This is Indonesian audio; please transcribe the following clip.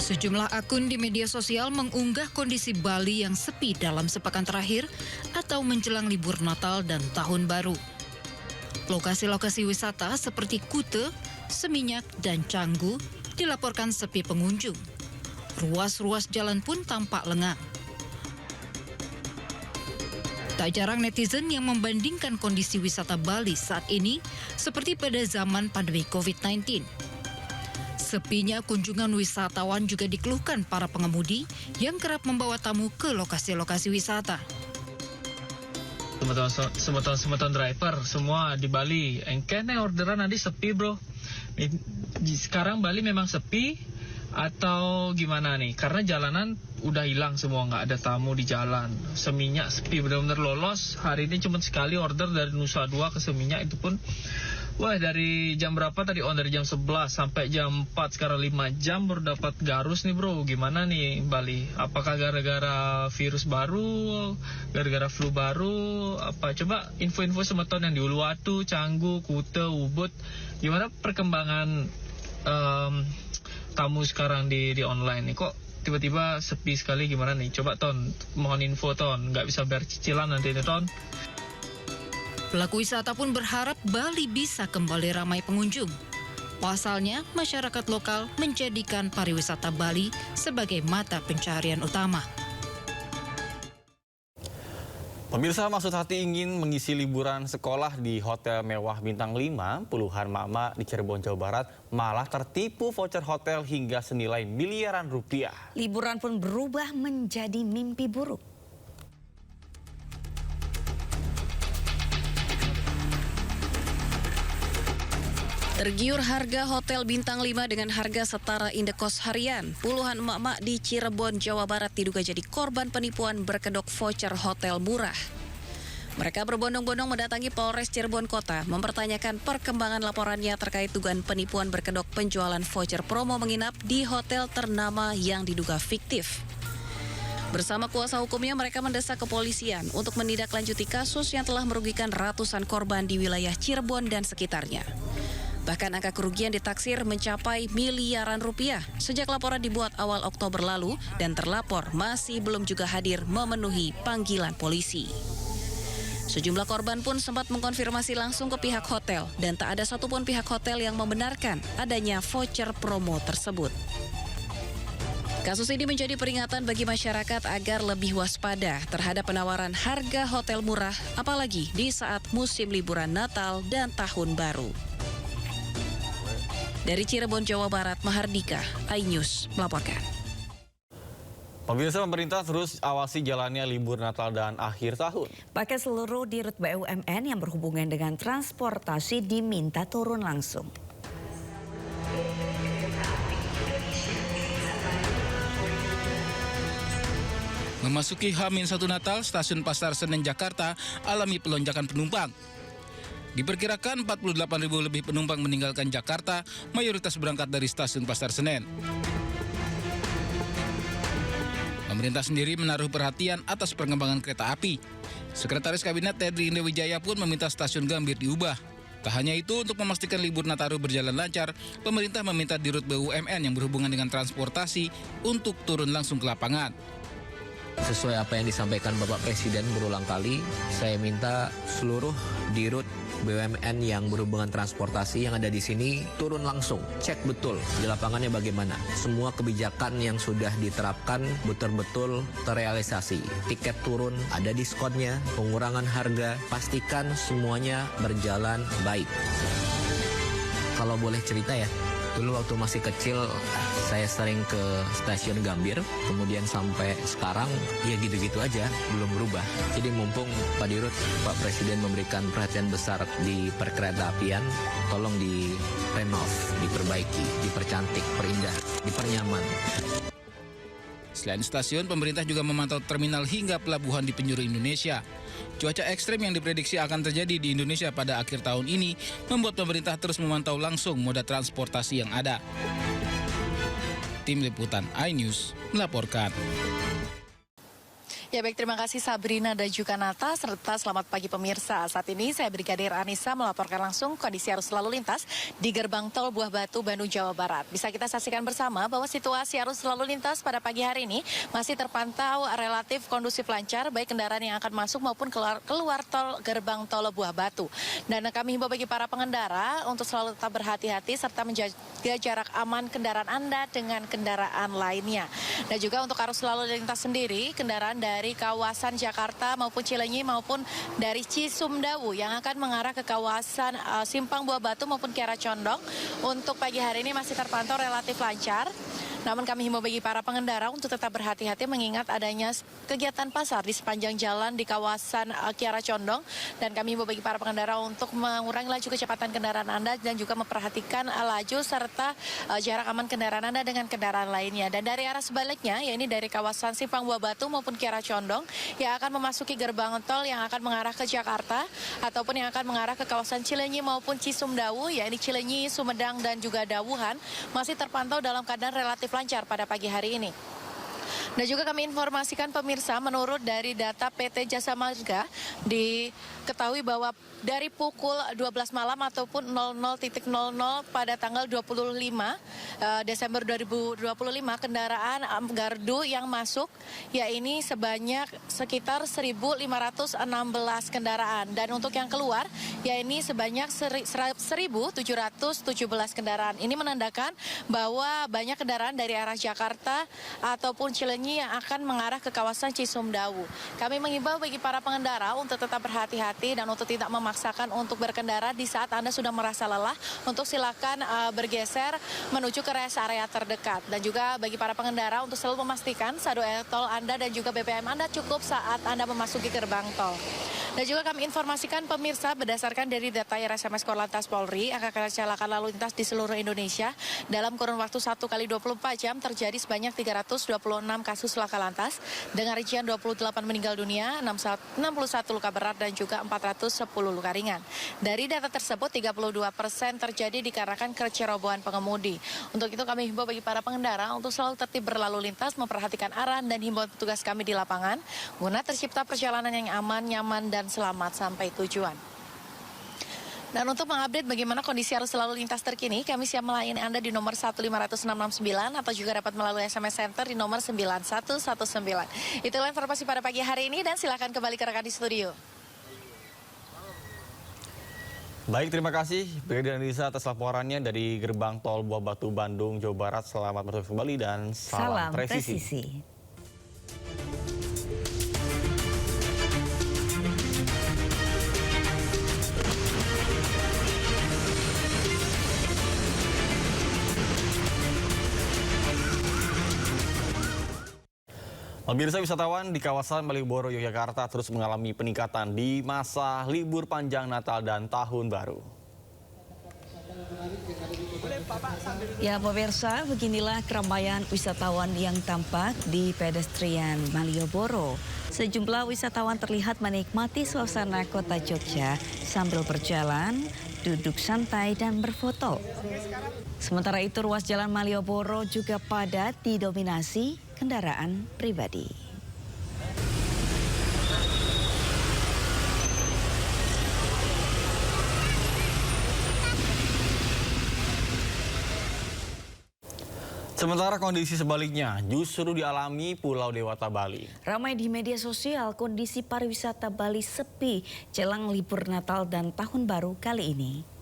Sejumlah akun di media sosial mengunggah kondisi Bali yang sepi dalam sepekan terakhir atau menjelang libur Natal dan Tahun Baru. Lokasi-lokasi wisata seperti Kute, Seminyak, dan Canggu dilaporkan sepi pengunjung. Ruas-ruas jalan pun tampak lengang. Tak jarang netizen yang membandingkan kondisi wisata Bali saat ini seperti pada zaman pandemi COVID-19. Sepinya kunjungan wisatawan juga dikeluhkan para pengemudi yang kerap membawa tamu ke lokasi-lokasi wisata. Semeton driver semua di Bali. Kayaknya orderan nanti sepi bro. Sekarang Bali memang sepi atau gimana nih? Karena jalanan udah hilang semua, nggak ada tamu di jalan. Seminyak sepi, benar-benar lolos. Hari ini cuma sekali order dari Nusa Dua ke Seminyak, itu pun wah, dari jam berapa tadi? Dari jam 11 sampai jam 4, sekarang 5 jam baru dapat garus nih bro. Gimana nih Bali? Apakah gara-gara virus baru? Gara-gara flu baru? Apa? Coba info-info Semeton yang di Uluwatu, Canggu, Kute, Ubud. Gimana perkembangan tamu sekarang di online nih? Kok tiba-tiba sepi sekali, gimana nih? Coba Ton, mohon info Ton. Nggak bisa bayar cicilan nanti nih Ton. Pelaku wisata pun berharap Bali bisa kembali ramai pengunjung. Pasalnya, masyarakat lokal menjadikan pariwisata Bali sebagai mata pencaharian utama. Pemirsa, maksud hati ingin mengisi liburan sekolah di hotel mewah bintang 5, puluhan mama di Cirebon, Jawa Barat malah tertipu voucher hotel hingga senilai miliaran rupiah. Liburan pun berubah menjadi mimpi buruk. Tergiur harga hotel bintang 5 dengan harga setara indekos harian, puluhan emak-emak di Cirebon, Jawa Barat diduga jadi korban penipuan berkedok voucher hotel murah. Mereka berbondong-bondong mendatangi Polres Cirebon Kota mempertanyakan perkembangan laporannya terkait dugaan penipuan berkedok penjualan voucher promo menginap di hotel ternama yang diduga fiktif. Bersama kuasa hukumnya, mereka mendesak kepolisian untuk menindaklanjuti kasus yang telah merugikan ratusan korban di wilayah Cirebon dan sekitarnya. Bahkan angka kerugian ditaksir mencapai miliaran rupiah sejak laporan dibuat awal Oktober lalu dan terlapor masih belum juga hadir memenuhi panggilan polisi. Sejumlah korban pun sempat mengkonfirmasi langsung ke pihak hotel dan tak ada satupun pihak hotel yang membenarkan adanya voucher promo tersebut. Kasus ini menjadi peringatan bagi masyarakat agar lebih waspada terhadap penawaran harga hotel murah, apalagi di saat musim liburan Natal dan Tahun Baru. Dari Cirebon, Jawa Barat, Mahardika, iNews melaporkan. Pemirsa, pemerintah terus awasi jalannya libur Natal dan akhir tahun. Bahkan seluruh dirut BUMN yang berhubungan dengan transportasi diminta turun langsung. Memasuki H-1 Natal, stasiun Pasar Senen Jakarta alami pelonjakan penumpang. Diperkirakan 48.000 lebih penumpang meninggalkan Jakarta, mayoritas berangkat dari stasiun Pasar Senen. Pemerintah sendiri menaruh perhatian atas perkembangan kereta api. Sekretaris Kabinet Teddy Indewijaya pun meminta stasiun Gambir diubah. Tak hanya itu, untuk memastikan libur Nataru berjalan lancar, pemerintah meminta dirut BUMN yang berhubungan dengan transportasi untuk turun langsung ke lapangan. Sesuai apa yang disampaikan Bapak Presiden berulang kali, saya minta seluruh dirut BUMN yang berhubungan transportasi yang ada di sini turun langsung, cek betul di lapangannya bagaimana. Semua kebijakan yang sudah diterapkan betul-betul terrealisasi. Tiket turun, ada diskonnya, pengurangan harga, pastikan semuanya berjalan baik. Kalau boleh cerita ya, dulu waktu masih kecil saya sering ke stasiun Gambir, kemudian sampai sekarang ya gitu-gitu aja, belum berubah. Jadi mumpung Pak Dirut, Pak Presiden memberikan perhatian besar di perkeretaapian, tolong direnov, diperbaiki, dipercantik, perindah, dipernyaman. Selain stasiun, pemerintah juga memantau terminal hingga pelabuhan di penjuru Indonesia. Cuaca ekstrem yang diprediksi akan terjadi di Indonesia pada akhir tahun ini membuat pemerintah terus memantau langsung moda transportasi yang ada. Tim Liputan iNews melaporkan. Ya baik, terima kasih Sabrina dan juga Nata, serta selamat pagi pemirsa. Saat ini saya Brigadir Anissa melaporkan langsung kondisi arus lalu lintas di gerbang tol Buah Batu, Bandung, Jawa Barat. Bisa kita saksikan bersama bahwa situasi arus lalu lintas pada pagi hari ini masih terpantau relatif kondusif lancar, baik kendaraan yang akan masuk maupun keluar tol gerbang tol Buah Batu. Dan kami himbau bagi para pengendara untuk selalu tetap berhati-hati serta menjaga jarak aman kendaraan Anda dengan kendaraan lainnya. Dan juga untuk arus lalu lintas sendiri, kendaraan dari kawasan Jakarta maupun Cilenyi maupun dari Cisumdawu yang akan mengarah ke kawasan Simpang Buah Batu maupun Kiara Condong untuk pagi hari ini masih terpantau relatif lancar. Namun kami himbau bagi para pengendara untuk tetap berhati-hati mengingat adanya kegiatan pasar di sepanjang jalan di kawasan Kiara Condong. Dan kami himbau bagi para pengendara untuk mengurangi laju kecepatan kendaraan Anda dan juga memperhatikan laju serta jarak aman kendaraan Anda dengan kendaraan lainnya. Dan dari arah sebaliknya, yaitu dari kawasan Simpang Buah Batu maupun Kiara Condong yang akan memasuki gerbang tol yang akan mengarah ke Jakarta ataupun yang akan mengarah ke kawasan Cilenyi maupun Cisumdawu, yaitu Cilenyi, Sumedang dan juga Dawuhan masih terpantau dalam keadaan relatif lancar pada pagi hari ini. Dan juga kami informasikan pemirsa, menurut dari data PT Jasa Marga, diketahui bahwa dari pukul 12 malam ataupun 00.00 pada tanggal 25 Desember 2025, kendaraan gardu yang masuk ya ini sebanyak sekitar 1.516 kendaraan. Dan untuk yang keluar ya ini sebanyak 1.717 kendaraan. Ini menandakan bahwa banyak kendaraan dari arah Jakarta ataupun Cilenyi yang akan mengarah ke kawasan Cisumdawu. Kami mengimbau bagi para pengendara untuk tetap berhati-hati dan untuk tidak memaksakan untuk berkendara di saat Anda sudah merasa lelah, untuk silakan bergeser menuju ke rest area terdekat. Dan juga bagi para pengendara untuk selalu memastikan saldo tol Anda dan juga BBM Anda cukup saat Anda memasuki gerbang tol. Dan juga kami informasikan pemirsa berdasarkan dari data RSMS Korlantas Polri, angka kecelakaan lalu lintas di seluruh Indonesia dalam kurun waktu 1 kali 24 jam terjadi sebanyak 326 kasus laka lantas dengan rincian 28 meninggal dunia, 61 luka berat dan juga 410 luka ringan. Dari data tersebut 32% terjadi dikarenakan kecerobohan pengemudi. Untuk itu kami himbau bagi para pengendara untuk selalu tertib berlalu lintas, memperhatikan arah dan himbauan petugas kami di lapangan guna tercipta perjalanan yang aman, nyaman dan selamat sampai tujuan. Dan untuk mengupdate bagaimana kondisi arus lalu lintas terkini, kami siap melayani Anda di nomor 15669 atau juga dapat melalui SMS Center di nomor 9119. Itulah informasi pada pagi hari ini dan silakan kembali ke rekan di studio. Baik, terima kasih Brigadir Anissa atas laporannya dari gerbang tol Buah Batu, Bandung, Jawa Barat. Selamat bertugas kembali dan salam presisi. Pemirsa, wisatawan di kawasan Malioboro, Yogyakarta terus mengalami peningkatan di masa libur panjang Natal dan Tahun Baru. Ya pemirsa, beginilah keramaian wisatawan yang tampak di pedestrian Malioboro. Sejumlah wisatawan terlihat menikmati suasana kota Jogja sambil berjalan, duduk santai dan berfoto. Sementara itu ruas jalan Malioboro juga padat didominasi kendaraan pribadi. Sementara kondisi sebaliknya justru dialami Pulau Dewata, Bali. Ramai di media sosial kondisi pariwisata Bali sepi jelang libur Natal dan Tahun Baru kali ini.